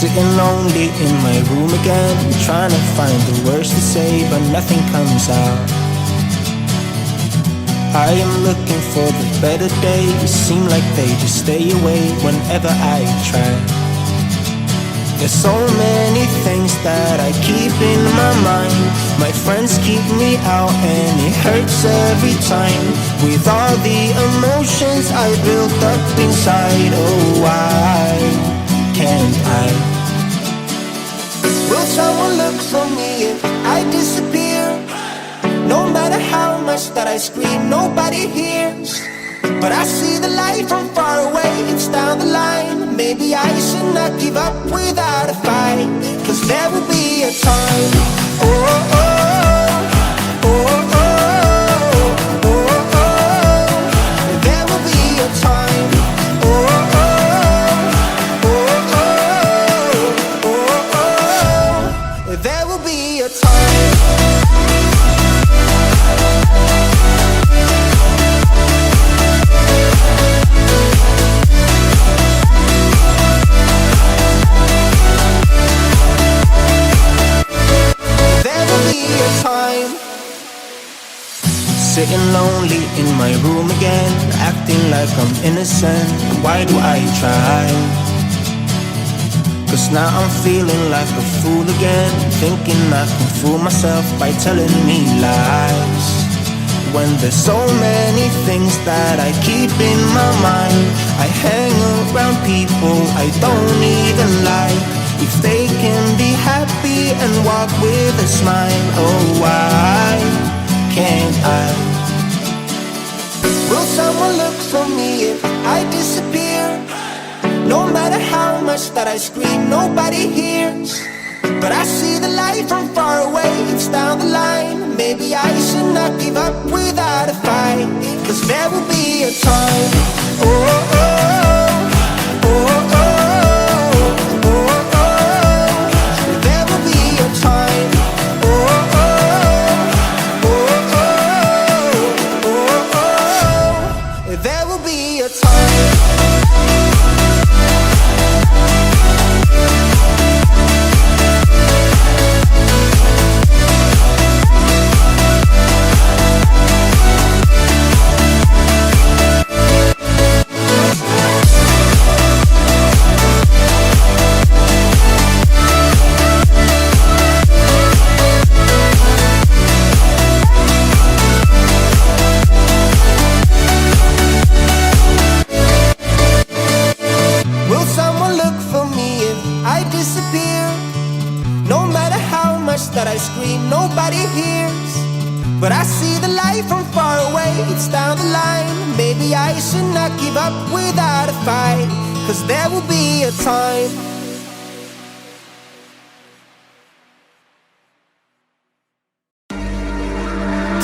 Sitting lonely in my room again, trying to find the words to say, but nothing comes out. I am looking for the better days, seem like they just stay away whenever I try. There's so many things that I keep in my mind. My friends keep me out and it hurts every time. With all the emotions I built up inside, oh why can't I? Will someone look for me if I disappear? No matter how much that I scream, nobody hears. But I see the light from far away, it's down the line. Maybe I should not give up without a fight, 'cause there will be a time. Oh, oh, oh, oh, oh, oh, oh. There will be a time. Oh, oh, oh, oh, oh, oh, oh. There will be a time. Sitting lonely in my room again, acting like I'm innocent. Why do I try? 'Cause now I'm feeling like a fool again, thinking I can fool myself by telling me lies. When there's so many things that I keep in my mind, I hang around people I don't even like. If they can be happy and walk with a smile, oh why can't I? Will someone look for me if I disappear? No matter how much that I scream, nobody hears. But I see the light from far away, it's down the line. Maybe I should not give up without a fight, 'cause there will be a time. Oh, oh, oh, oh, oh, oh, oh. There will be a time. Oh, oh, oh, oh, oh, oh. There will be a time. That I scream, nobody hears. But I see the light from far away, it's down the line. Maybe I should not give up without a fight, 'cause there will be a time.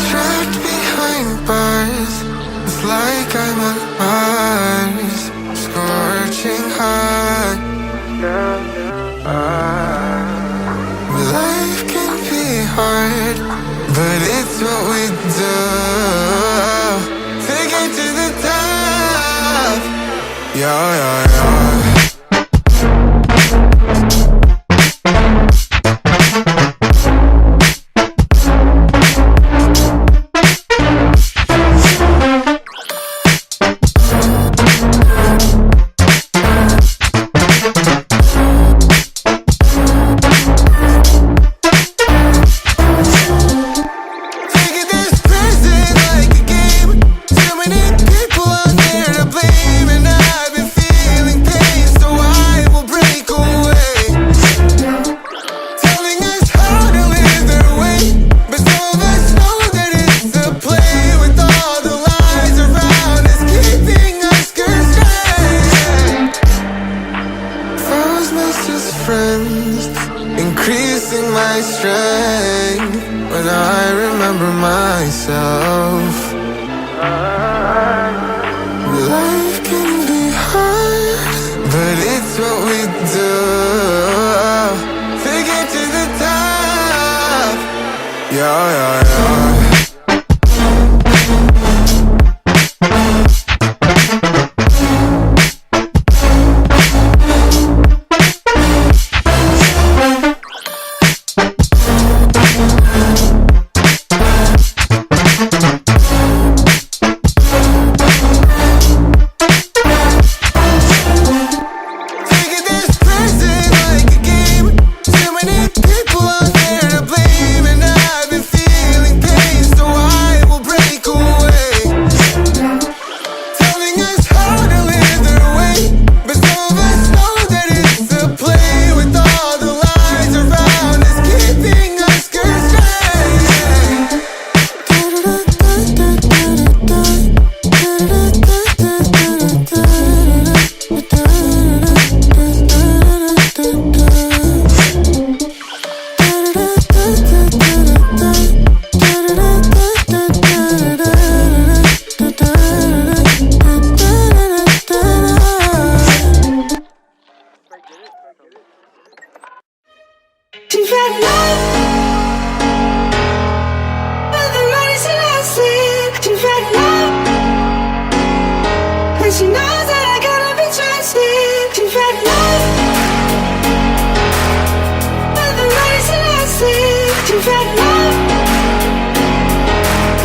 Trapped behind bars, it's like I'm on Mars, scorching hot. Life can be hard, but it's what we do to get to the top. Yeah, yeah, yeah.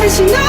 she knows